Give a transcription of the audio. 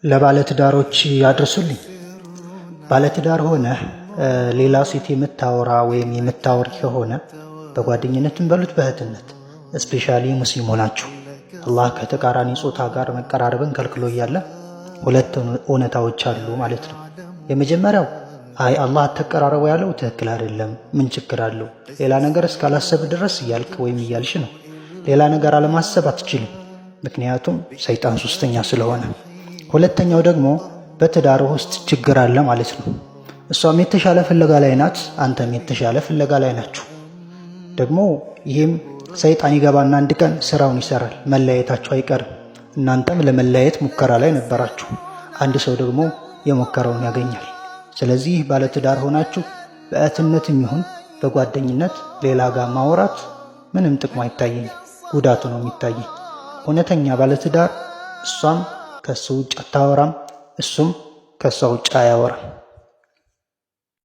ለባለትዳሮች ያድርሱልኝ። ባለትዳር ሆነ ሌላ ሴት የምታወራ ወይም የምታወር ከሆነ በጓደኝነትም በሉት በእህትነት እስፔሻሊ ሙስሊም ሆናችሁ አላህ ከተቃራኒ ጾታ ጋር መቀራረብን ከልክሎ እያለ ሁለት እውነታዎች አሉ ማለት ነው። የመጀመሪያው አላህ አትቀራረቡ ያለው ትክክል አይደለም፣ ምን ችግር አለው? ሌላ ነገር እስካላሰብ ድረስ እያልክ ወይም እያልሽ ነው። ሌላ ነገር አለማሰብ አትችልም፣ ምክንያቱም ሰይጣን ሶስተኛ ስለሆነ። ሁለተኛው ደግሞ በትዳር ውስጥ ችግር አለ ማለት ነው። እሷም የተሻለ ፍለጋ ላይ ናት፣ አንተም የተሻለ ፍለጋ ላይ ናችሁ። ደግሞ ይህም ሰይጣን ይገባና አንድ ቀን ስራውን ይሰራል፣ መለያየታችሁ አይቀርም። እናንተም ለመለያየት ሙከራ ላይ ነበራችሁ፣ አንድ ሰው ደግሞ የሞከረውን ያገኛል። ስለዚህ ባለትዳር ሆናችሁ በእህትነትም ይሁን በጓደኝነት ሌላ ጋር ማውራት ምንም ጥቅሙ አይታየኝ፣ ጉዳቱ ነው የሚታየኝ። እውነተኛ ባለትዳር እሷም ከሱ ውጭ አታወራም፣ እሱም ከሷ ውጭ አያወራም።